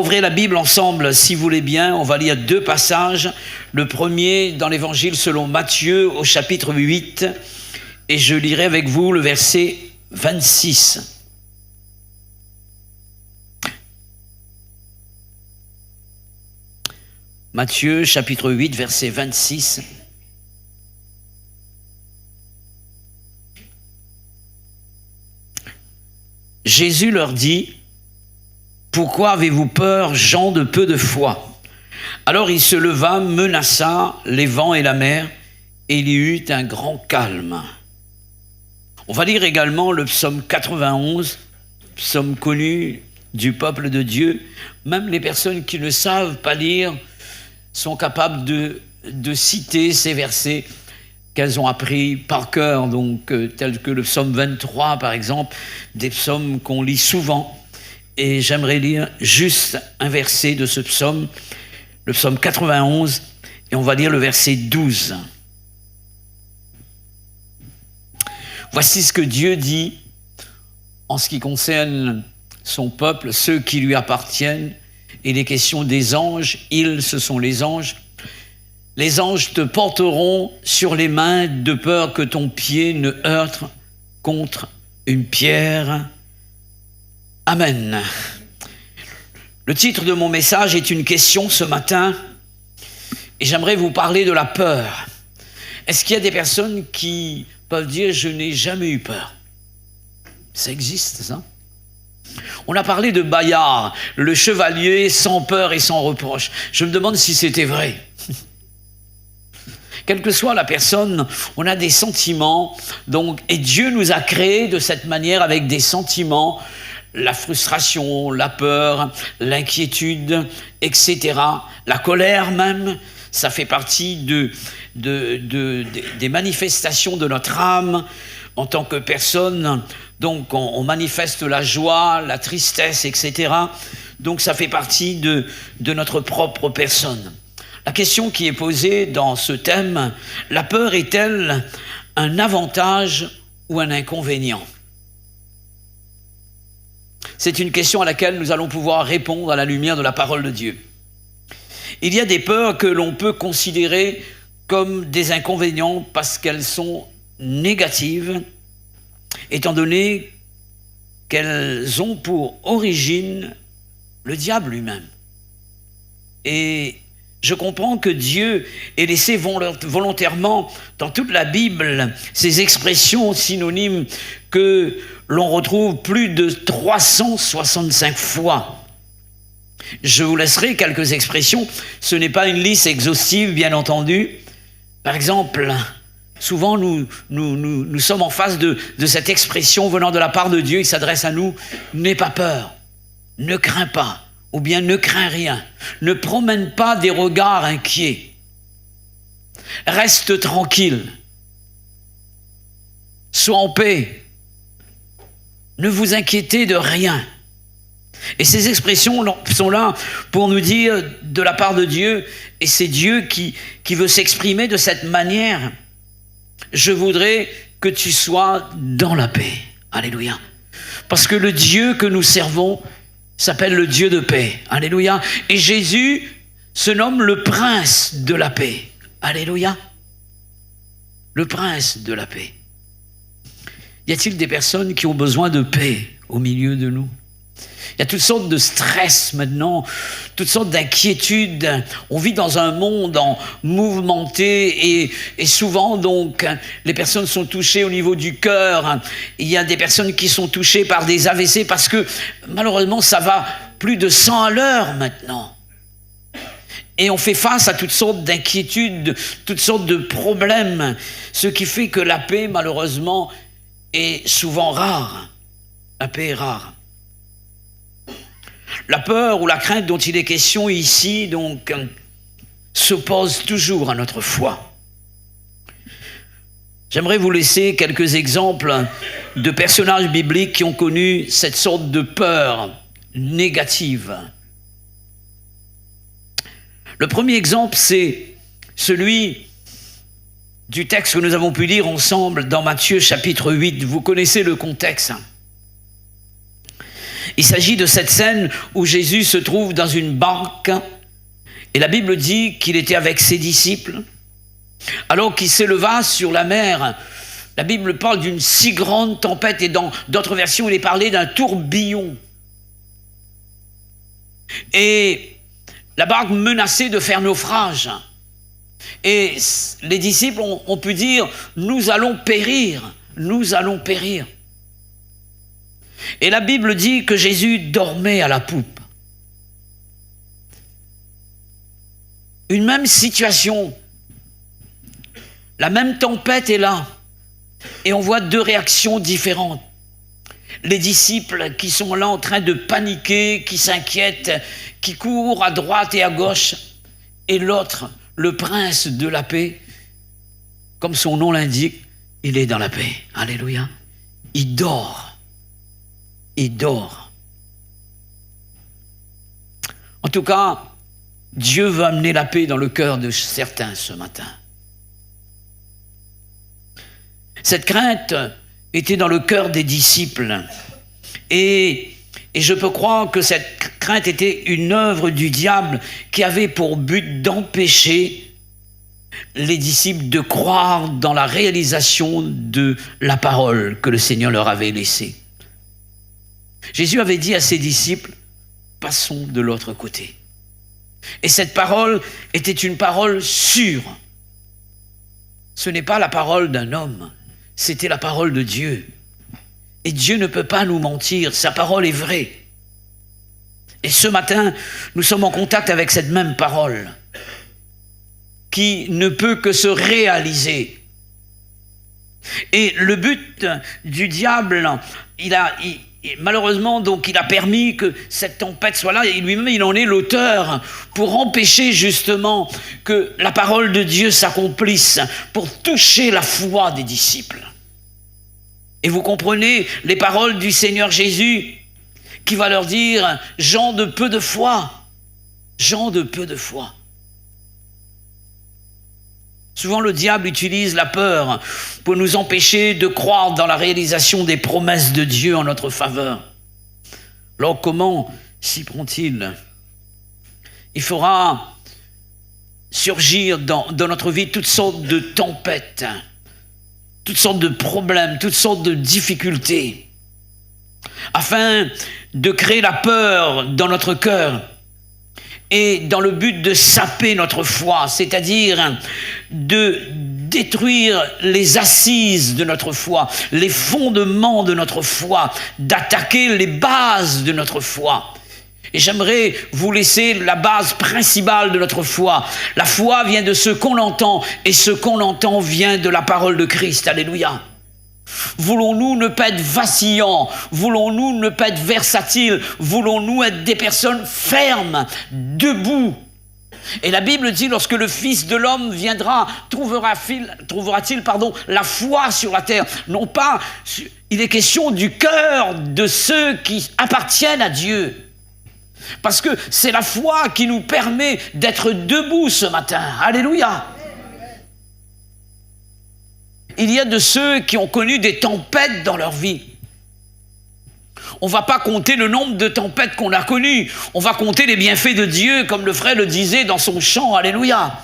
ouvrir la Bible ensemble, si vous voulez bien. On va lire deux passages. Le premier, dans l'Évangile selon Matthieu, au chapitre 8. Et je lirai avec vous le verset 26. Matthieu, chapitre 8, verset 26. Jésus leur dit: « Pourquoi avez-vous peur, gens de peu de foi ?» Alors il se leva, menaça les vents et la mer, et il y eut un grand calme. On va lire également le psaume 91, psaume connu du peuple de Dieu. Même les personnes qui ne savent pas lire sont capables de citer ces versets qu'elles ont appris par cœur, donc tels que le psaume 23 par exemple, des psaumes qu'on lit souvent. Et j'aimerais lire juste un verset de ce psaume, le psaume 91, et on va lire le verset 12. Voici ce que Dieu dit en ce qui concerne son peuple, ceux qui lui appartiennent, et les questions des anges. Ils, ce sont les anges. Les anges te porteront sur les mains de peur que ton pied ne heurte contre une pierre. Amen. Le titre de mon message est une question ce matin, et j'aimerais vous parler de la peur. Est-ce qu'il y a des personnes qui peuvent dire « je n'ai jamais eu peur » ? Ça existe, ça ? On a parlé de Bayard, le chevalier sans peur et sans reproche. Je me demande si c'était vrai. Quelle que soit la personne, on a des sentiments, donc, et Dieu nous a créés de cette manière avec des sentiments, la frustration, la peur, l'inquiétude, etc. La colère même, ça fait partie des manifestations de notre âme en tant que personne. Donc on manifeste la joie, la tristesse, etc. Donc ça fait partie de notre propre personne. La question qui est posée dans ce thème, la peur est-elle un avantage ou un inconvénient ? C'est une question à laquelle nous allons pouvoir répondre à la lumière de la parole de Dieu. Il y a des peurs que l'on peut considérer comme des inconvénients parce qu'elles sont négatives, étant donné qu'elles ont pour origine le diable lui-même. Et je comprends que Dieu ait laissé volontairement dans toute la Bible ces expressions synonymes que l'on retrouve plus de 365 fois. Je vous laisserai quelques expressions. Ce n'est pas une liste exhaustive, bien entendu. Par exemple, souvent nous sommes en face de cette expression venant de la part de Dieu. Il s'adresse à nous: n'aie pas peur, ne crains pas, ou bien ne crains rien. Ne promène pas des regards inquiets. Reste tranquille. Sois en paix. Ne vous inquiétez de rien. Et ces expressions sont là pour nous dire de la part de Dieu, et c'est Dieu qui veut s'exprimer de cette manière. Je voudrais que tu sois dans la paix. Alléluia. Parce que le Dieu que nous servons s'appelle le Dieu de paix. Alléluia. Et Jésus se nomme le prince de la paix. Alléluia. Le prince de la paix. Y a-t-il des personnes qui ont besoin de paix au milieu de nous ? Il y a toutes sortes de stress maintenant, toutes sortes d'inquiétudes. On vit dans un monde mouvementé et souvent donc les personnes sont touchées au niveau du cœur. Il y a des personnes qui sont touchées par des AVC parce que malheureusement ça va plus de 100 à l'heure maintenant. Et on fait face à toutes sortes d'inquiétudes, toutes sortes de problèmes, ce qui fait que la paix malheureusement est souvent rare. La paix est rare. La peur ou la crainte dont il est question ici, donc, s'oppose toujours à notre foi. J'aimerais vous laisser quelques exemples de personnages bibliques qui ont connu cette sorte de peur négative. Le premier exemple, c'est celui du texte que nous avons pu lire ensemble dans Matthieu chapitre 8. Vous connaissez le contexte. Il s'agit de cette scène où Jésus se trouve dans une barque et la Bible dit qu'il était avec ses disciples alors qu'il s'éleva sur la mer. La Bible parle d'une si grande tempête et dans d'autres versions il est parlé d'un tourbillon. Et la barque menaçait de faire naufrage. Et les disciples ont pu dire « Nous allons périr, nous allons périr ». Et la Bible dit que Jésus dormait à la poupe. Une même situation, la même tempête est là. Et on voit deux réactions différentes. Les disciples qui sont là en train de paniquer, qui s'inquiètent, qui courent à droite et à gauche. Et l'autre, le prince de la paix, comme son nom l'indique, il est dans la paix. Alléluia. Il dort. Il dort. En tout cas, Dieu veut amener la paix dans le cœur de certains ce matin. Cette crainte était dans le cœur des disciples. Et je peux croire que cette crainte était une œuvre du diable qui avait pour but d'empêcher les disciples de croire dans la réalisation de la parole que le Seigneur leur avait laissée. Jésus avait dit à ses disciples, passons de l'autre côté. Et cette parole était une parole sûre. Ce n'est pas la parole d'un homme, c'était la parole de Dieu. Et Dieu ne peut pas nous mentir, sa parole est vraie. Et ce matin, nous sommes en contact avec cette même parole qui ne peut que se réaliser. Et le but du diable, malheureusement, donc, il a permis que cette tempête soit là, et lui-même, il en est l'auteur, pour empêcher justement que la parole de Dieu s'accomplisse, pour toucher la foi des disciples. Et vous comprenez les paroles du Seigneur Jésus, qui va leur dire « gens de peu de foi, gens de peu de foi ». Souvent, le diable utilise la peur pour nous empêcher de croire dans la réalisation des promesses de Dieu en notre faveur. Alors, comment s'y prend-il? Il fera surgir dans notre vie toutes sortes de tempêtes, toutes sortes de problèmes, toutes sortes de difficultés, afin de créer la peur dans notre cœur. Et dans le but de saper notre foi, c'est-à-dire de détruire les assises de notre foi, les fondements de notre foi, d'attaquer les bases de notre foi. Et j'aimerais vous laisser la base principale de notre foi. La foi vient de ce qu'on entend, et ce qu'on entend vient de la parole de Christ. Alléluia. Voulons-nous ne pas être vacillants? Voulons-nous ne pas être versatiles? Voulons-nous être des personnes fermes, debout? Et la Bible dit, lorsque le Fils de l'homme viendra, trouvera-t-il la foi sur la terre? Non pas, il est question du cœur de ceux qui appartiennent à Dieu. Parce que c'est la foi qui nous permet d'être debout ce matin. Alléluia. Il y a de ceux qui ont connu des tempêtes dans leur vie. On ne va pas compter le nombre de tempêtes qu'on a connues. On va compter les bienfaits de Dieu, comme le frère le disait dans son chant. Alléluia.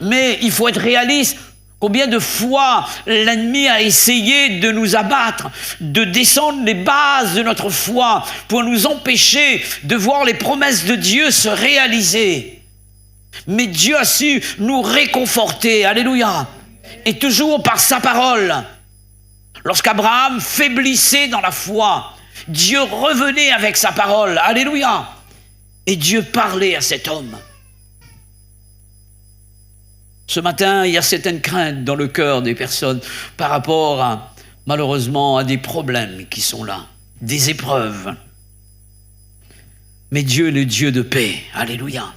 Mais il faut être réaliste. Combien de fois l'ennemi a essayé de nous abattre, de descendre les bases de notre foi pour nous empêcher de voir les promesses de Dieu se réaliser. Mais Dieu a su nous réconforter. Alléluia. Et toujours par sa parole. Lorsqu'Abraham faiblissait dans la foi, Dieu revenait avec sa parole. Alléluia. Et Dieu parlait à cet homme. Ce matin, il y a certaines craintes dans le cœur des personnes par rapport malheureusement, à des problèmes qui sont là, des épreuves. Mais Dieu est le Dieu de paix. Alléluia.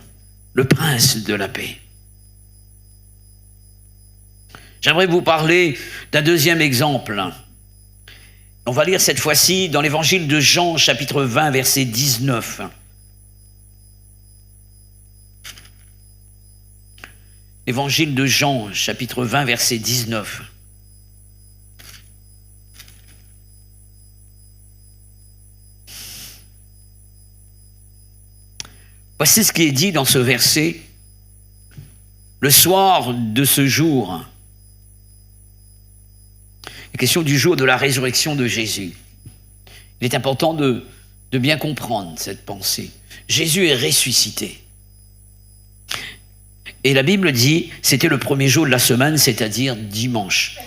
Le prince de la paix. J'aimerais vous parler d'un deuxième exemple. On va lire cette fois-ci dans l'évangile de Jean, chapitre 20, verset 19. Évangile de Jean, chapitre 20, verset 19. Voici ce qui est dit dans ce verset. Le soir de ce jour, la question du jour de la résurrection de Jésus. Il est important de bien comprendre cette pensée. Jésus est ressuscité. Et la Bible dit, c'était le premier jour de la semaine, c'est-à-dire dimanche.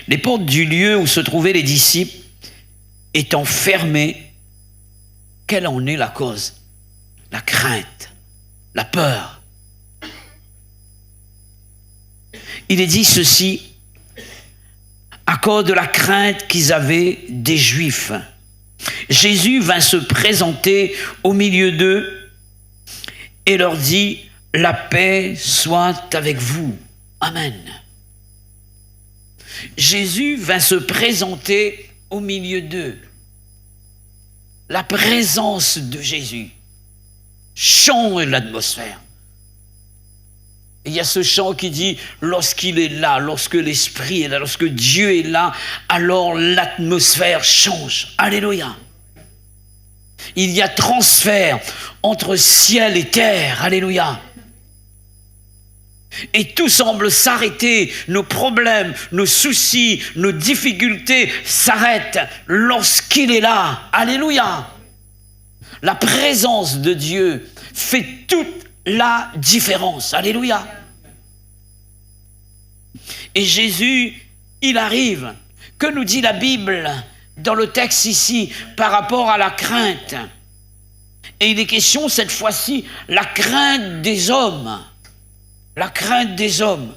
Les portes du lieu où se trouvaient les disciples étant fermées, quelle en est la cause? La crainte, la peur. Il est dit ceci, à cause de la crainte qu'ils avaient des Juifs. Jésus vint se présenter au milieu d'eux et leur dit, la paix soit avec vous. Amen. Jésus vint se présenter au milieu d'eux. La présence de Jésus change l'atmosphère. Il y a ce chant qui dit, lorsqu'il est là, lorsque l'Esprit est là, lorsque Dieu est là, alors l'atmosphère change. Alléluia. Il y a transfert entre ciel et terre. Alléluia. Et tout semble s'arrêter, nos problèmes, nos soucis, nos difficultés s'arrêtent lorsqu'il est là. Alléluia. La présence de Dieu fait toute la différence. Alléluia. Et Jésus, il arrive. Que nous dit la Bible dans le texte ici par rapport à la crainte? Et il est question cette fois-ci, la crainte des hommes. La crainte des hommes.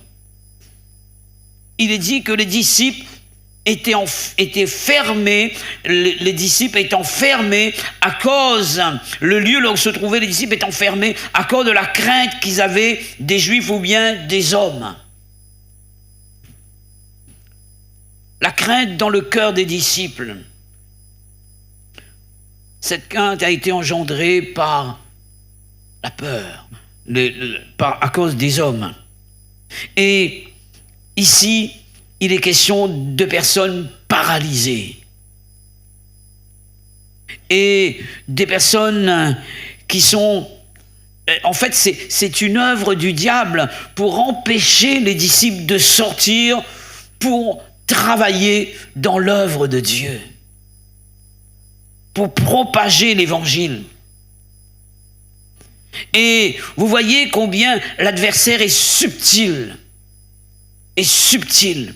Il est dit que les disciples étaient fermés, les disciples étant fermés à cause, le lieu là où se trouvaient les disciples étant fermés à cause de la crainte qu'ils avaient des Juifs ou bien des hommes. La crainte dans le cœur des disciples. Cette crainte a été engendrée par la peur. À cause des hommes. Et ici, il est question de personnes paralysées. Et des personnes qui sont... En fait, c'est une œuvre du diable pour empêcher les disciples de sortir pour travailler dans l'œuvre de Dieu, pour propager l'évangile. Et vous voyez combien l'adversaire est subtil. Est subtil.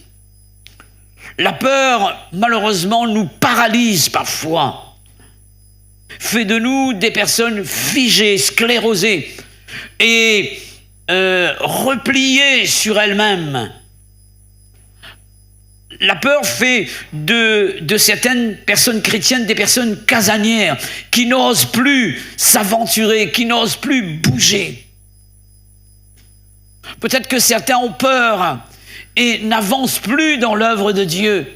La peur, malheureusement, nous paralyse parfois. Fait de nous des personnes figées, sclérosées et repliées sur elles-mêmes. La peur fait de certaines personnes chrétiennes des personnes casanières qui n'osent plus s'aventurer, qui n'osent plus bouger. Peut-être que certains ont peur et n'avancent plus dans l'œuvre de Dieu.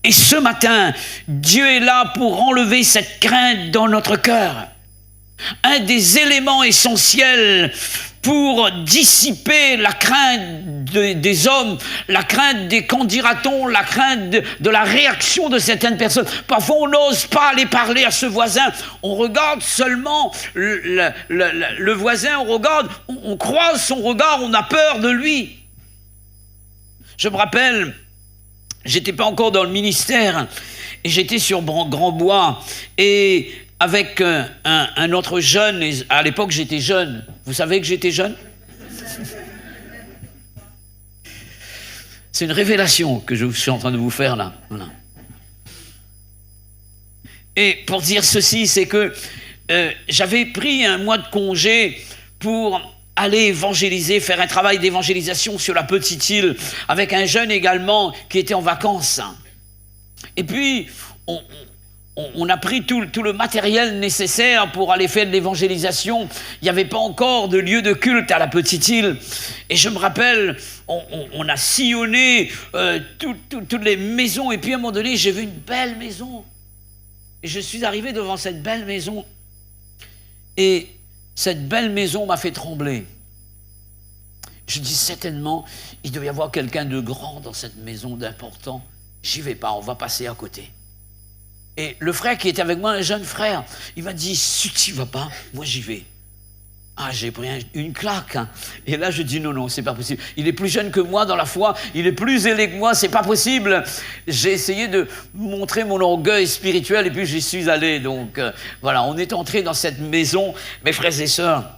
Et ce matin, Dieu est là pour enlever cette crainte dans notre cœur. Un des éléments essentiels pour dissiper la crainte des hommes, la crainte des qu'en dira-t-on, la crainte de la réaction de certaines personnes. Parfois, on n'ose pas aller parler à ce voisin. On regarde seulement le voisin, on regarde, on croise son regard, on a peur de lui. Je me rappelle, j'étais pas encore dans le ministère et j'étais sur Grand-Bois et avec un autre jeune, et à l'époque j'étais jeune. Vous savez que j'étais jeune? C'est une révélation que je suis en train de vous faire là. Voilà. Et pour dire ceci, c'est que j'avais pris un mois de congé pour aller évangéliser, faire un travail d'évangélisation sur la petite île, avec un jeune également qui était en vacances. Et puis, on a pris tout le matériel nécessaire pour aller faire de l'évangélisation. Il n'y avait pas encore de lieu de culte à la petite île. Et je me rappelle, on a sillonné toutes les maisons. Et puis à un moment donné, j'ai vu une belle maison. Et je suis arrivé devant cette belle maison. Et cette belle maison m'a fait trembler. Je dis certainement, il doit y avoir quelqu'un de grand dans cette maison, d'important. J'y vais pas, on va passer à côté. Et le frère qui était avec moi, un jeune frère, il m'a dit, si tu vas pas, moi j'y vais. Ah, j'ai pris une claque. Hein. Et là, je dis non, c'est pas possible. Il est plus jeune que moi dans la foi, il est plus zélé que moi, c'est pas possible. J'ai essayé de montrer mon orgueil spirituel et puis j'y suis allé. Donc, voilà, on est entré dans cette maison. Mes frères et sœurs,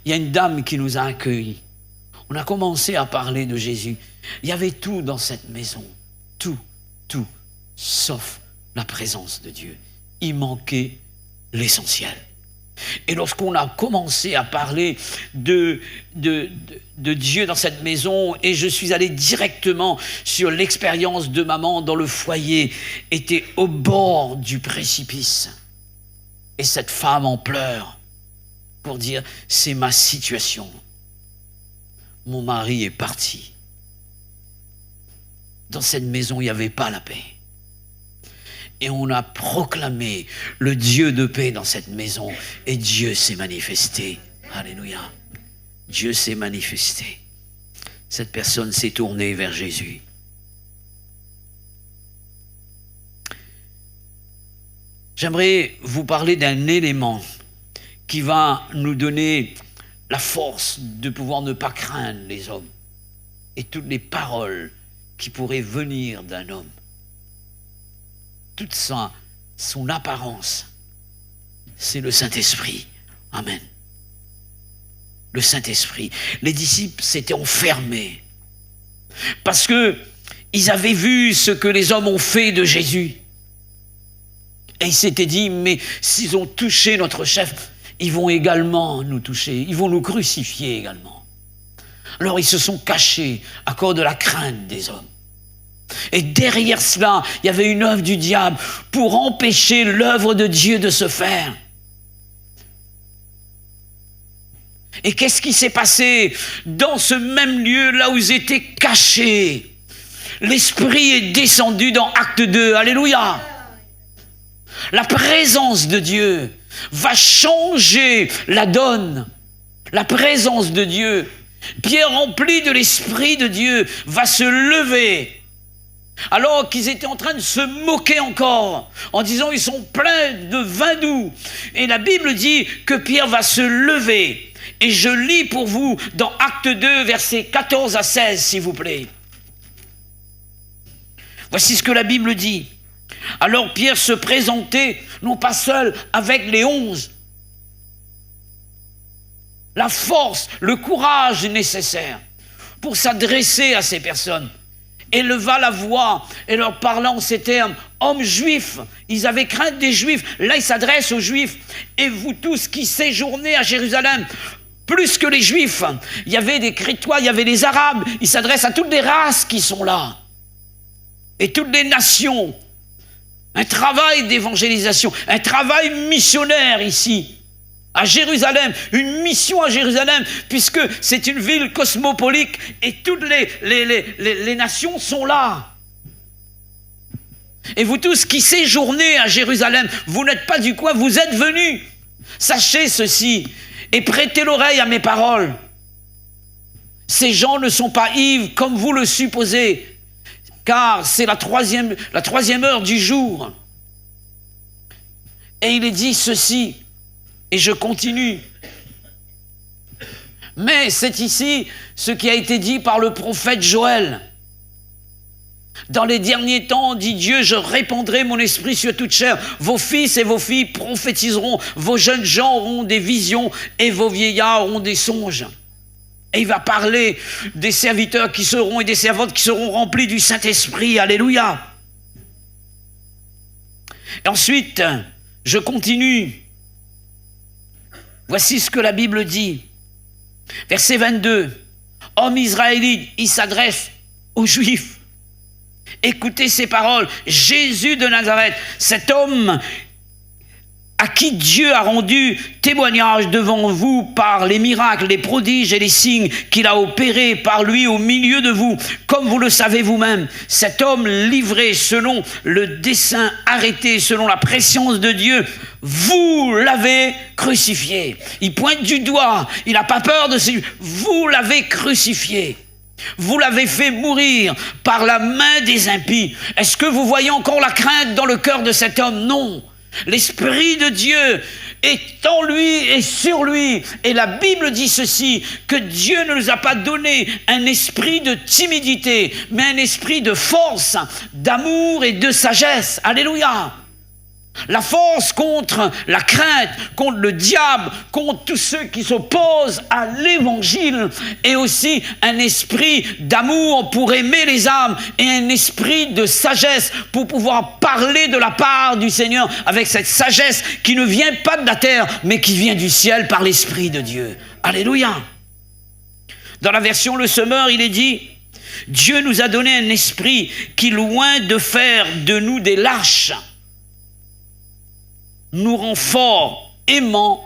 il y a une dame qui nous a accueillis. On a commencé à parler de Jésus. Il y avait tout dans cette maison. Tout, sauf la présence de Dieu. Il manquait l'essentiel. Et lorsqu'on a commencé à parler de Dieu dans cette maison, et je suis allé directement sur l'expérience de maman dans le foyer, était au bord du précipice. Et cette femme en pleurs pour dire, c'est ma situation. Mon mari est parti. Dans cette maison, il n'y avait pas la paix. Et on a proclamé le Dieu de paix dans cette maison. Et Dieu s'est manifesté. Alléluia. Dieu s'est manifesté. Cette personne s'est tournée vers Jésus. J'aimerais vous parler d'un élément qui va nous donner la force de pouvoir ne pas craindre les hommes et toutes les paroles qui pourraient venir d'un homme. Toute son apparence, c'est le Saint-Esprit. Amen. Le Saint-Esprit. Les disciples s'étaient enfermés parce qu'ils avaient vu ce que les hommes ont fait de Jésus. Et ils s'étaient dit, mais s'ils ont touché notre chef, ils vont également nous toucher, ils vont nous crucifier également. Alors ils se sont cachés à cause de la crainte des hommes. Et derrière cela, il y avait une œuvre du diable pour empêcher l'œuvre de Dieu de se faire. Et qu'est-ce qui s'est passé dans ce même lieu, là où ils étaient cachés? L'Esprit est descendu dans Acte 2. Alléluia! La présence de Dieu va changer la donne. La présence de Dieu, Pierre rempli de l'Esprit de Dieu, va se lever. Alors qu'ils étaient en train de se moquer encore, en disant ils sont pleins de vin doux. Et la Bible dit que Pierre va se lever. Et je lis pour vous dans Acte 2, versets 14 à 16, s'il vous plaît. Voici ce que la Bible dit. Alors Pierre se présentait, non pas seul, avec les 11. La force, le courage nécessaire pour s'adresser à ces personnes. Éleva la voix et leur parlant en ces termes, hommes juifs, ils avaient crainte des juifs, là ils s'adressent aux juifs, et vous tous qui séjournez à Jérusalem, plus que les juifs, il y avait des Crétois, il y avait les Arabes, ils s'adressent à toutes les races qui sont là, et toutes les nations, un travail d'évangélisation, un travail missionnaire ici, à Jérusalem, une mission à Jérusalem, puisque c'est une ville cosmopolite et toutes les nations sont là. Et vous tous qui séjournez à Jérusalem, vous n'êtes pas du coin, vous êtes venus. Sachez ceci et prêtez l'oreille à mes paroles. Ces gens ne sont pas ivres comme vous le supposez, car c'est la troisième heure du jour. Et il est dit ceci. Et je continue. Mais c'est ici ce qui a été dit par le prophète Joël. Dans les derniers temps, dit Dieu, je répandrai mon esprit sur toute chair. Vos fils et vos filles prophétiseront, vos jeunes gens auront des visions et vos vieillards auront des songes. Et il va parler des serviteurs qui seront et des servantes qui seront remplis du Saint-Esprit. Alléluia. Et ensuite, je continue. Voici ce que la Bible dit. Verset 22. Homme israélite, il s'adresse aux Juifs. Écoutez ces paroles. Jésus de Nazareth, cet homme à qui Dieu a rendu témoignage devant vous par les miracles, les prodiges et les signes qu'il a opérés par lui au milieu de vous, comme vous le savez vous-même. Cet homme livré selon le dessein arrêté, selon la prescience de Dieu, vous l'avez crucifié. Il pointe du doigt, il n'a pas peur de ce... Vous l'avez crucifié. Vous l'avez fait mourir par la main des impies. Est-ce que vous voyez encore la crainte dans le cœur de cet homme? Non. L'Esprit de Dieu est en lui et sur lui. Et la Bible dit ceci, que Dieu ne nous a pas donné un esprit de timidité, mais un esprit de force, d'amour et de sagesse. Alléluia! La force contre la crainte, contre le diable, contre tous ceux qui s'opposent à l'évangile, et aussi un esprit d'amour pour aimer les âmes et un esprit de sagesse pour pouvoir parler de la part du Seigneur avec cette sagesse qui ne vient pas de la terre mais qui vient du ciel par l'Esprit de Dieu. Alléluia! Dans la version Le Semeur, il est dit: Dieu nous a donné un esprit qui, loin de faire de nous des lâches, nous rend forts, aimants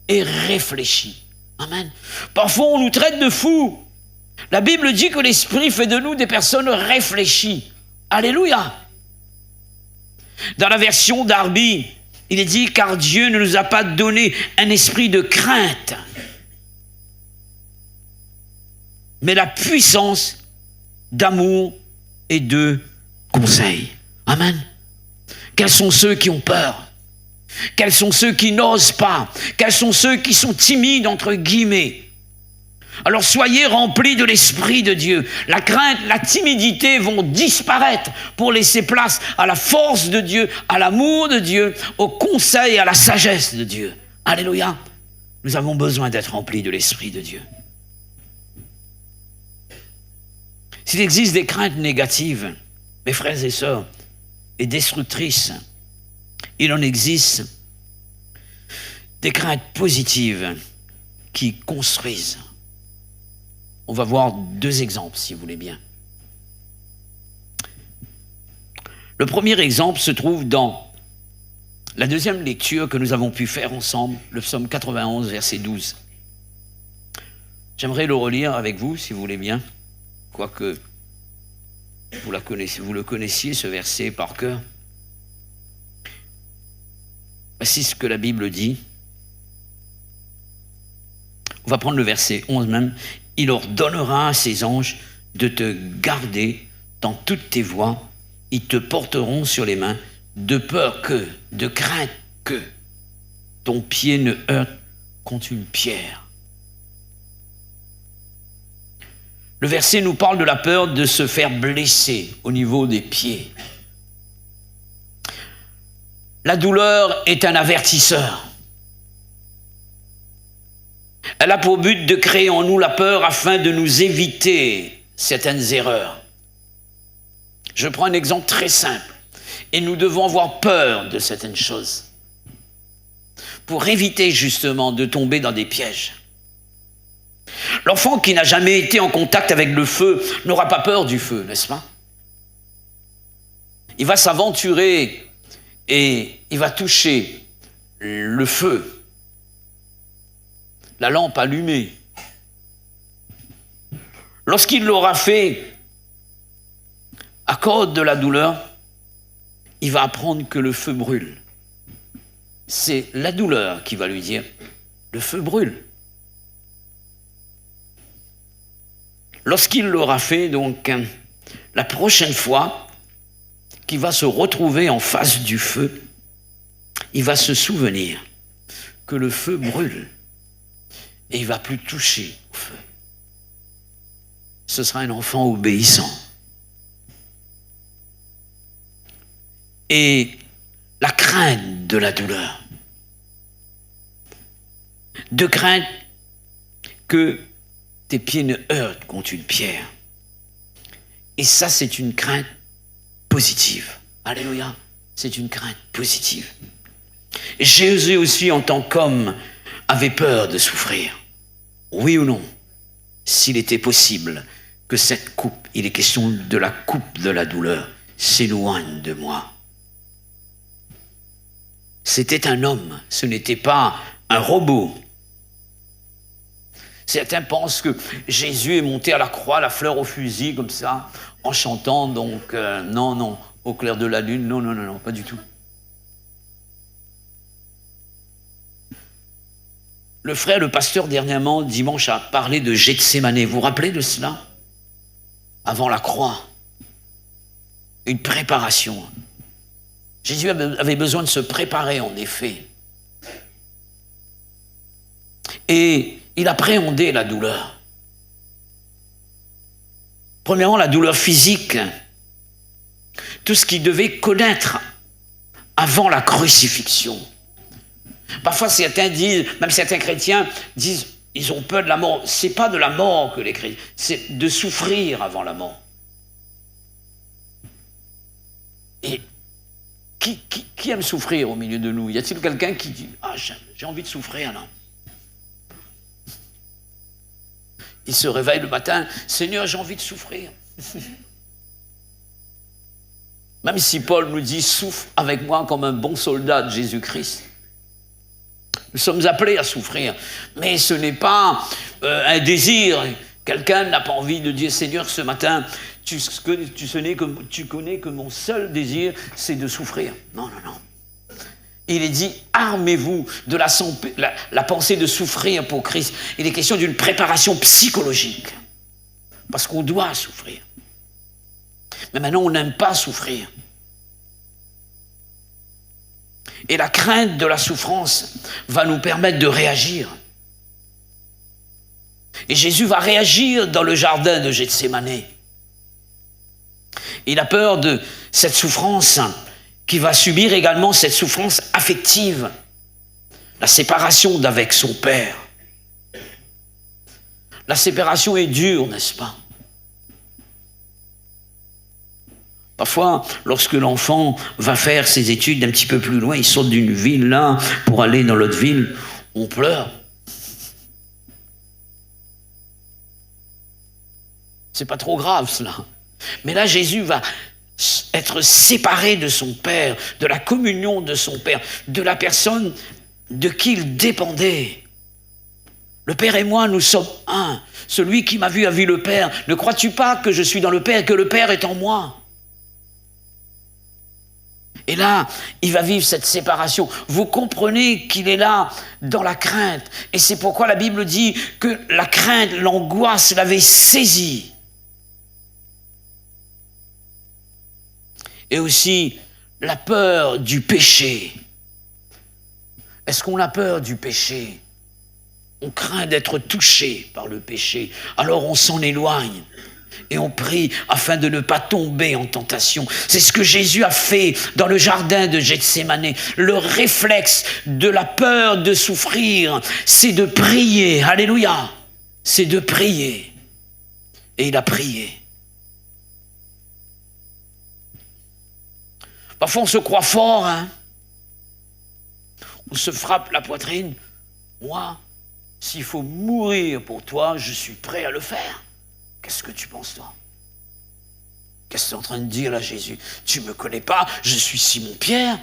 et réfléchis. Amen. Parfois, on nous traite de fous. La Bible dit que l'Esprit fait de nous des personnes réfléchies. Alléluia. Dans la version Darby, il est dit: car Dieu ne nous a pas donné un esprit de crainte, mais la puissance d'amour et de conseil. Amen. Quels sont ceux qui ont peur? Quels sont ceux qui n'osent pas? Quels sont ceux qui sont timides, entre guillemets? Alors soyez remplis de l'Esprit de Dieu. La crainte, la timidité vont disparaître pour laisser place à la force de Dieu, à l'amour de Dieu, au conseil et à la sagesse de Dieu. Alléluia. Nous avons besoin d'être remplis de l'Esprit de Dieu. S'il existe des craintes négatives, mes frères et sœurs, et destructrices, il en existe des craintes positives qui construisent. On va voir deux exemples, si vous voulez bien. Le premier exemple se trouve dans la deuxième lecture que nous avons pu faire ensemble, le psaume 91, verset 12. J'aimerais le relire avec vous, si vous voulez bien, quoique vous le connaissiez, ce verset par cœur. Voici ce que la Bible dit. On va prendre le verset 11 même. Il ordonnera à ses anges de te garder dans toutes tes voies. Ils te porteront sur les mains, de peur que, de crainte que, ton pied ne heurte contre une pierre. Le verset nous parle de la peur de se faire blesser au niveau des pieds. La douleur est un avertisseur. Elle a pour but de créer en nous la peur afin de nous éviter certaines erreurs. Je prends un exemple très simple. Et nous devons avoir peur de certaines choses pour éviter justement de tomber dans des pièges. L'enfant qui n'a jamais été en contact avec le feu n'aura pas peur du feu, n'est-ce pas? Il va s'aventurer et il va toucher le feu, la lampe allumée. Lorsqu'il l'aura fait, à cause de la douleur, il va apprendre que le feu brûle. C'est la douleur qui va lui dire, le feu brûle. Lorsqu'il l'aura fait, donc, la prochaine fois qu'il va se retrouver en face du feu, il va se souvenir que le feu brûle et il ne va plus toucher au feu. Ce sera un enfant obéissant. Et la crainte de la douleur, de crainte que tes pieds ne heurtent contre une pierre. Et ça, c'est une crainte positive. Alléluia, c'est une crainte positive. Et Jésus aussi, en tant qu'homme, avait peur de souffrir. Oui ou non? S'il était possible que cette coupe, il est question de la coupe de la douleur, s'éloigne de moi. C'était un homme, ce n'était pas un robot. Certains pensent que Jésus est monté à la croix, la fleur au fusil, comme ça, en chantant, donc non, au clair de la lune, non, pas du tout. Le frère, le pasteur, dernièrement, dimanche, a parlé de Gethsémané. Vous vous rappelez de cela? Avant la croix. Une préparation. Jésus avait besoin de se préparer, en effet. Et il appréhendait la douleur. Premièrement, la douleur physique, tout ce qu'il devait connaître avant la crucifixion. Parfois, certains disent, même certains chrétiens disent, ils ont peur de la mort. C'est pas de la mort que les chrétiens, c'est de souffrir avant la mort. Et qui aime souffrir au milieu de nous? Y a-t-il quelqu'un qui dit, ah, j'ai envie de souffrir là? Il se réveille le matin, Seigneur, j'ai envie de souffrir. Même si Paul nous dit, souffre avec moi comme un bon soldat de Jésus-Christ. Nous sommes appelés à souffrir, mais ce n'est pas un désir. Quelqu'un n'a pas envie de dire, Seigneur, ce matin, tu connais que mon seul désir, c'est de souffrir. Non, non, non. Il est dit, armez-vous de la pensée de souffrir pour Christ. Il est question d'une préparation psychologique, parce qu'on doit souffrir. Mais maintenant, on n'aime pas souffrir. Et la crainte de la souffrance va nous permettre de réagir. Et Jésus va réagir dans le jardin de Gethsémanée. Il a peur de cette souffrance qui va subir également cette souffrance affective, la séparation d'avec son Père. La séparation est dure, n'est-ce pas? Parfois, lorsque l'enfant va faire ses études un petit peu plus loin, il saute d'une ville là pour aller dans l'autre ville, on pleure. C'est pas trop grave cela. Mais là, Jésus va être séparé de son Père, de la communion de son Père, de la personne de qui il dépendait. Le Père et moi, nous sommes un. Celui qui m'a vu a vu le Père. Ne crois-tu pas que je suis dans le Père et que le Père est en moi? Et là, il va vivre cette séparation. Vous comprenez qu'il est là dans la crainte. Et c'est pourquoi la Bible dit que la crainte, l'angoisse l'avait saisi. Et aussi la peur du péché. Est-ce qu'on a peur du péché? On craint d'être touché par le péché. Alors on s'en éloigne. Et on prie afin de ne pas tomber en tentation. C'est ce que Jésus a fait dans le jardin de Gethsémanée. Le réflexe de la peur de souffrir, c'est de prier. Alléluia. C'est de prier. Et il a prié. Parfois on se croit fort, hein. On se frappe la poitrine. Moi, s'il faut mourir pour toi, je suis prêt à le faire. Qu'est-ce que tu penses, toi? Qu'est-ce que tu es en train de dire, là, Jésus? Tu ne me connais pas, je suis Simon-Pierre.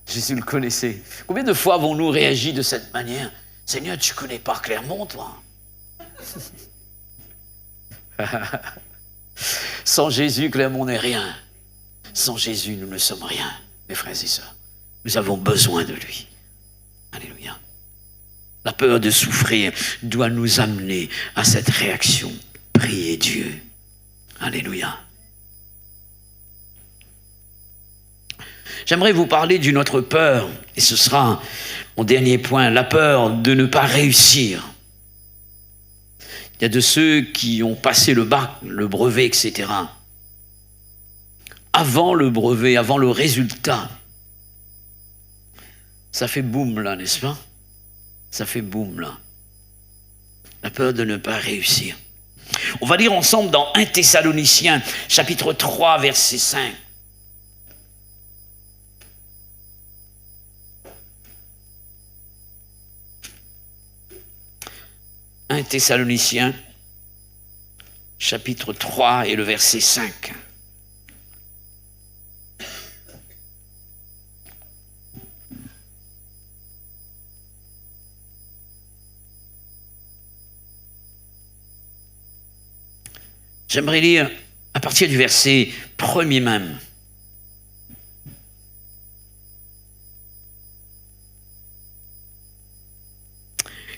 Jésus le connaissait. Combien de fois avons-nous réagi de cette manière? Seigneur, tu ne connais pas Clermont, toi? Sans Jésus, Clermont n'est rien. Sans Jésus, nous ne sommes rien, mes frères et sœurs. Nous avons besoin de lui. Alléluia. La peur de souffrir doit nous amener à cette réaction. Priez Dieu. Alléluia. J'aimerais vous parler d'une autre peur, et ce sera mon dernier point, la peur de ne pas réussir. Il y a de ceux qui ont passé le bac, le brevet, etc. Avant le brevet, avant le résultat, ça fait boum là, n'est-ce pas? Ça fait boum là. La peur de ne pas réussir. On va lire ensemble dans 1 Thessaloniciens, chapitre 3, verset 5. « 1 Thessaloniciens, chapitre 3 et le verset 5. J'aimerais lire à partir du verset 1er même.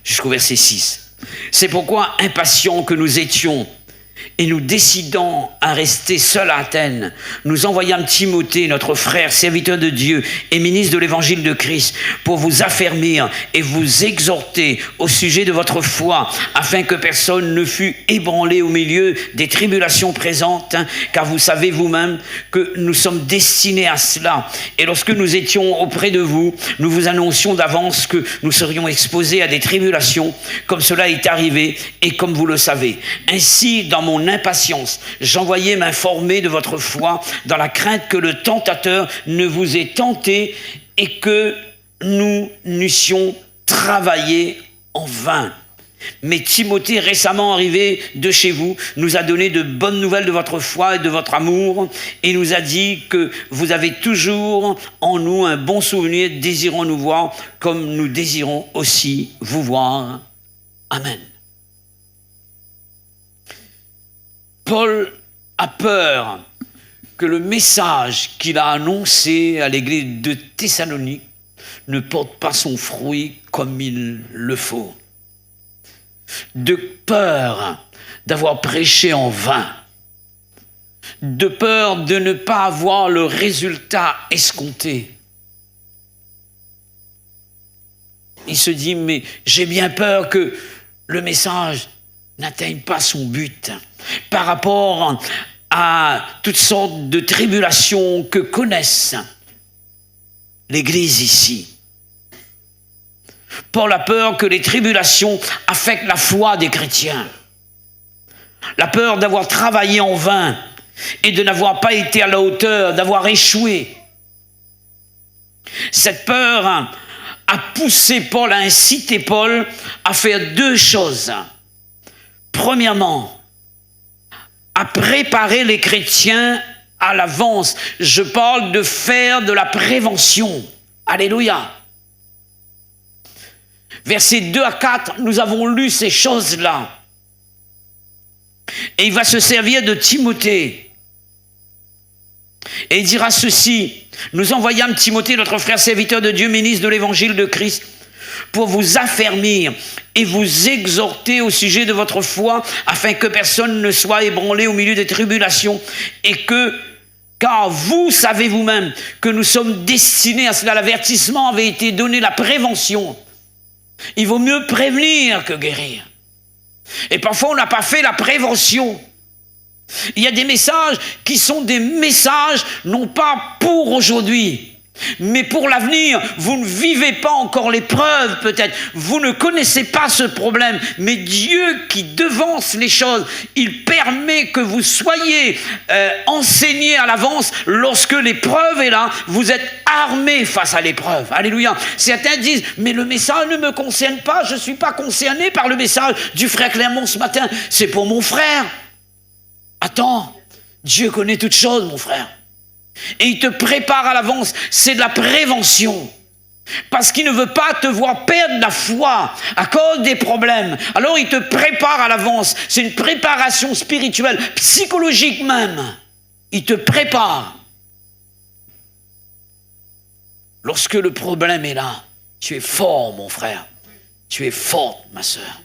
Jusqu'au verset 6. C'est pourquoi, impatients que nous étions et nous décidons à rester seuls à Athènes, nous envoyâmes Timothée, notre frère, serviteur de Dieu et ministre de l'évangile de Christ, pour vous affermir et vous exhorter au sujet de votre foi, afin que personne ne fût ébranlé au milieu des tribulations présentes, car vous savez vous-même que nous sommes destinés à cela. Et lorsque nous étions auprès de vous, nous vous annoncions d'avance que nous serions exposés à des tribulations, comme cela est arrivé et comme vous le savez. Ainsi, dans mon impatience, j'envoyais m'informer de votre foi dans la crainte que le tentateur ne vous ait tenté et que nous n'eussions travaillé en vain. Mais Timothée, récemment arrivé de chez vous, nous a donné de bonnes nouvelles de votre foi et de votre amour et nous a dit que vous avez toujours en nous un bon souvenir, désirant nous voir comme nous désirons aussi vous voir. Amen. Paul a peur que le message qu'il a annoncé à l'église de Thessalonique ne porte pas son fruit comme il le faut. De peur d'avoir prêché en vain, de peur de ne pas avoir le résultat escompté. Il se dit, mais j'ai bien peur que le message n'atteigne pas son but par rapport à toutes sortes de tribulations que connaissent l'Église ici. Paul a peur que les tribulations affectent la foi des chrétiens. La peur d'avoir travaillé en vain et de n'avoir pas été à la hauteur, d'avoir échoué. Cette peur a poussé Paul, a incité Paul à faire deux choses. Premièrement, à préparer les chrétiens à l'avance. Je parle de faire de la prévention. Alléluia. Versets 2 à 4, nous avons lu ces choses-là. Et il va se servir de Timothée. Et il dira ceci, nous envoyâmes Timothée, notre frère serviteur de Dieu, ministre de l'évangile de Christ, pour vous affermir et vous exhorter au sujet de votre foi, afin que personne ne soit ébranlé au milieu des tribulations, et que, car vous savez vous-même que nous sommes destinés à cela. L'avertissement avait été donné, la prévention. Il vaut mieux prévenir que guérir. Et parfois, on n'a pas fait la prévention. Il y a des messages qui sont des messages, non pas pour aujourd'hui, mais pour l'avenir. Vous ne vivez pas encore l'épreuve peut-être, vous ne connaissez pas ce problème, mais Dieu qui devance les choses, il permet que vous soyez enseignés à l'avance. Lorsque l'épreuve est là, vous êtes armés face à l'épreuve. Alléluia. Certains disent, mais le message ne me concerne pas, je ne suis pas concerné par le message du frère Clermont ce matin, c'est pour mon frère. Attends, Dieu connaît toutes choses, mon frère. Et il te prépare à l'avance, c'est de la prévention. Parce qu'il ne veut pas te voir perdre la foi à cause des problèmes. Alors il te prépare à l'avance. C'est une préparation spirituelle, psychologique même. Il te prépare. Lorsque le problème est là, tu es fort, mon frère. Tu es forte, ma sœur.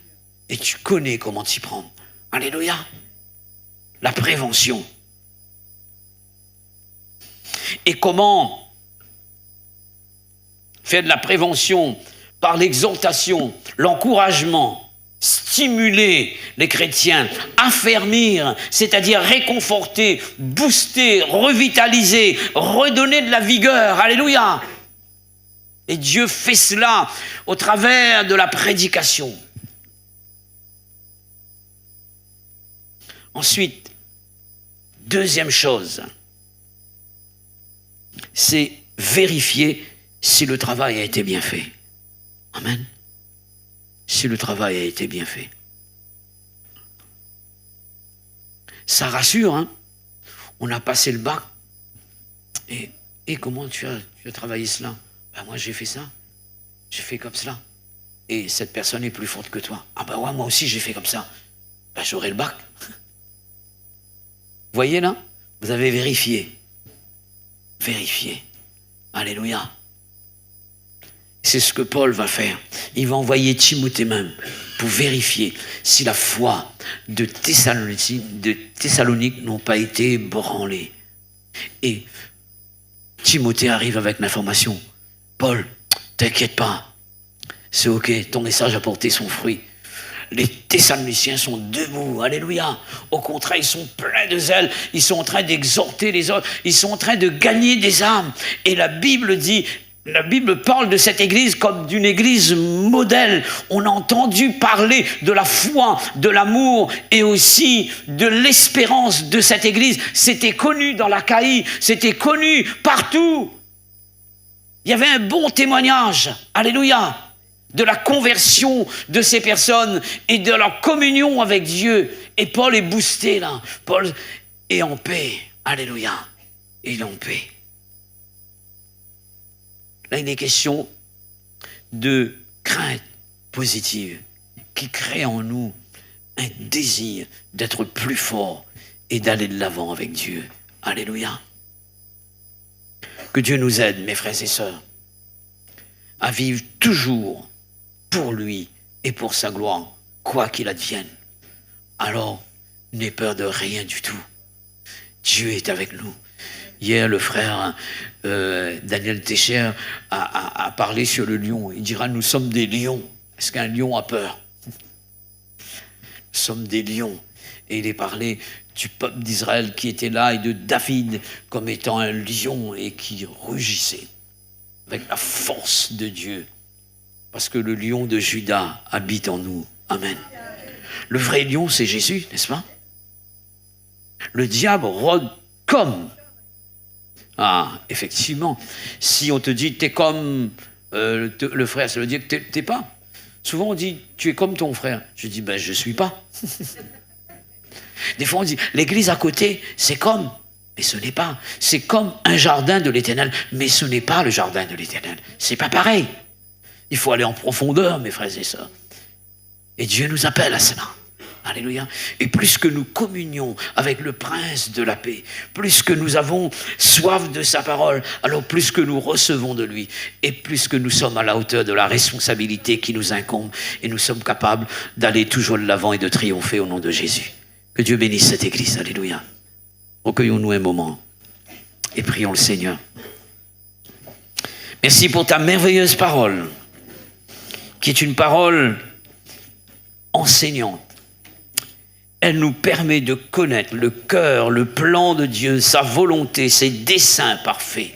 Et tu connais comment t'y prendre. Alléluia. La prévention. Et comment faire de la prévention par l'exhortation, l'encouragement, stimuler les chrétiens, affermir, c'est-à-dire réconforter, booster, revitaliser, redonner de la vigueur. Alléluia. Et Dieu fait cela au travers de la prédication. Ensuite, deuxième chose, c'est vérifier si le travail a été bien fait. Amen. Si le travail a été bien fait. Ça rassure, hein. On a passé le bac. Et comment tu as travaillé cela? Ben moi j'ai fait ça. J'ai fait comme cela. Et cette personne est plus forte que toi. Ah ben ouais, moi aussi j'ai fait comme ça. Ben j'aurai le bac. Vous voyez là? Vous avez vérifié. Vérifié. Alléluia. C'est ce que Paul va faire. Il va envoyer Timothée même pour vérifier si la foi de Thessalonique n'ont pas été ébranlée. Et Timothée arrive avec l'information. Paul, t'inquiète pas, c'est ok, ton message a porté son fruit. Les Thessaloniciens sont debout, alléluia. Au contraire, ils sont pleins de zèle, ils sont en train d'exhorter les autres, ils sont en train de gagner des âmes. Et la Bible parle de cette église comme d'une église modèle. On a entendu parler de la foi, de l'amour et aussi de l'espérance de cette église. C'était connu dans l'Achaïe, c'était connu partout. Il y avait un bon témoignage, alléluia, de la conversion de ces personnes et de leur communion avec Dieu. Et Paul est boosté là. Paul est en paix, alléluia, il est en paix. Là, il est question de crainte positive qui crée en nous un désir d'être plus fort et d'aller de l'avant avec Dieu. Alléluia. Que Dieu nous aide, mes frères et sœurs, à vivre toujours pour lui et pour sa gloire, quoi qu'il advienne. Alors, n'aie peur de rien du tout. Dieu est avec nous. Hier, le frère Daniel Técher a parlé sur le lion. Il dira, nous sommes des lions. Est-ce qu'un lion a peur? Nous sommes des lions. Et il est parlé du peuple d'Israël qui était là et de David comme étant un lion et qui rugissait avec la force de Dieu. Parce que le lion de Juda habite en nous. Amen. Le vrai lion, c'est Jésus, n'est-ce pas? Le diable rôde comme. Ah, effectivement. Si on te dit, t'es comme le frère, ça veut dire que t'es pas. Souvent, on dit, tu es comme ton frère. Je dis, ben, je suis pas. Des fois, on dit, l'église à côté, c'est comme. Mais ce n'est pas. C'est comme un jardin de l'Éternel. Mais ce n'est pas le jardin de l'Éternel. C'est pas pareil. Il faut aller en profondeur, mes frères et sœurs. Et Dieu nous appelle à cela. Alléluia. Et plus que nous communions avec le Prince de la paix, plus que nous avons soif de sa parole, alors plus que nous recevons de lui, et plus que nous sommes à la hauteur de la responsabilité qui nous incombe, et nous sommes capables d'aller toujours de l'avant et de triompher au nom de Jésus. Que Dieu bénisse cette église. Alléluia. Recueillons-nous un moment et prions le Seigneur. Merci pour ta merveilleuse parole, qui est une parole enseignante. Elle nous permet de connaître le cœur, le plan de Dieu, sa volonté, ses desseins parfaits.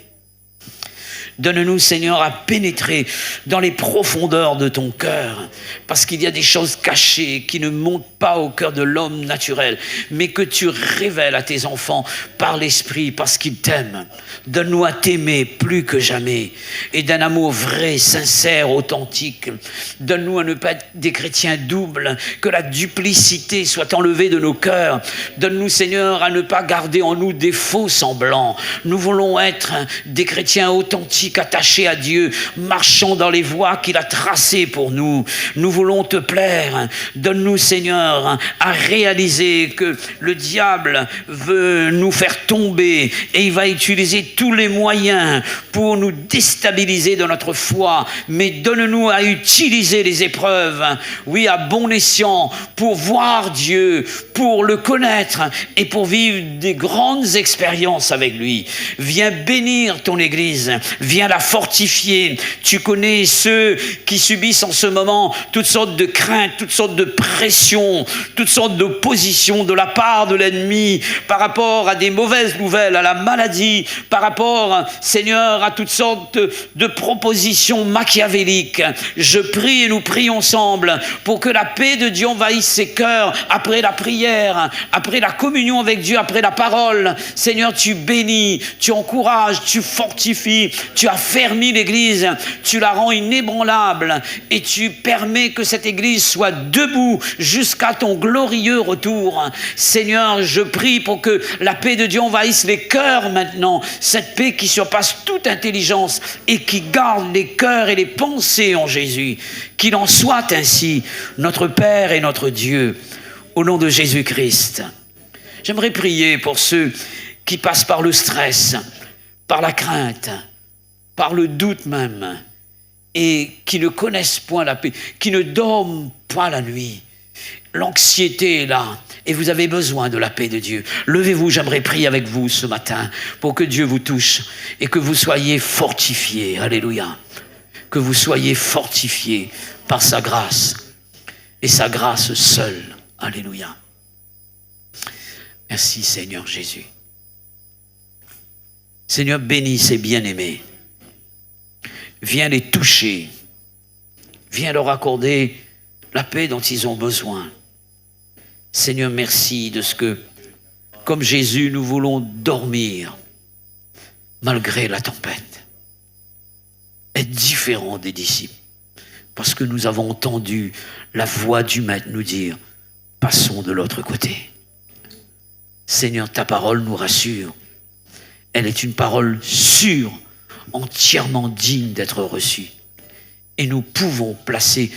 Donne-nous, Seigneur, à pénétrer dans les profondeurs de ton cœur, parce qu'il y a des choses cachées qui ne montent pas au cœur de l'homme naturel, mais que tu révèles à tes enfants par l'Esprit, parce qu'ils t'aiment. Donne-nous à t'aimer plus que jamais, et d'un amour vrai, sincère, authentique. Donne-nous à ne pas être des chrétiens doubles, que la duplicité soit enlevée de nos cœurs. Donne-nous, Seigneur, à ne pas garder en nous des faux semblants. Nous voulons être des chrétiens authentiques, attachés à Dieu, marchant dans les voies qu'il a tracées pour nous. Nous voulons te plaire. Donne-nous, Seigneur, à réaliser que le diable veut nous faire tomber et il va utiliser tous les moyens pour nous déstabiliser dans notre foi. Mais donne-nous à utiliser les épreuves, oui, à bon escient, pour voir Dieu, pour le connaître et pour vivre des grandes expériences avec lui. Viens bénir ton Église, viens la fortifier. Tu connais ceux qui subissent en ce moment toutes sortes de craintes, toutes sortes de pressions, toutes sortes d'oppositions de la part de l'ennemi par rapport à des mauvaises nouvelles, à la maladie, par rapport, Seigneur, à toutes sortes de propositions machiavéliques. Je prie et nous prions ensemble pour que la paix de Dieu envahisse ses cœurs après la prière, après la communion avec Dieu, après la parole. Seigneur, tu bénis, tu encourages, tu fortifies, tu affermis l'Église, tu la rends inébranlable et tu permets que cette Église soit debout jusqu'à ton glorieux retour. Seigneur, je prie pour que la paix de Dieu envahisse les cœurs maintenant, cette paix qui surpasse toute intelligence et qui garde les cœurs et les pensées en Jésus. Qu'il en soit ainsi, notre Père et notre Dieu, au nom de Jésus-Christ. J'aimerais prier pour ceux qui passent par le stress, par la crainte, par le doute même, et qui ne connaissent point la paix, qui ne dorment pas la nuit. L'anxiété est là et vous avez besoin de la paix de Dieu. Levez-vous, j'aimerais prier avec vous ce matin pour que Dieu vous touche et que vous soyez fortifiés. Alléluia. Que vous soyez fortifiés par sa grâce et sa grâce seule. Alléluia. Merci Seigneur Jésus. Seigneur, bénis ces bien-aimés. Viens les toucher. Viens leur accorder la paix dont ils ont besoin. Seigneur, merci de ce que, comme Jésus, nous voulons dormir malgré la tempête. Être différents des disciples. Parce que nous avons entendu la voix du Maître nous dire, passons de l'autre côté. Seigneur, ta parole nous rassure. Elle est une parole sûre, entièrement digne d'être reçue. Et nous pouvons placer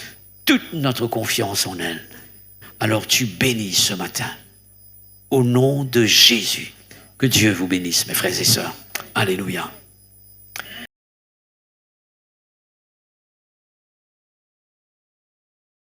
toute notre confiance en elle. Alors tu bénis ce matin. Au nom de Jésus. Que Dieu vous bénisse, mes frères et sœurs. Alléluia.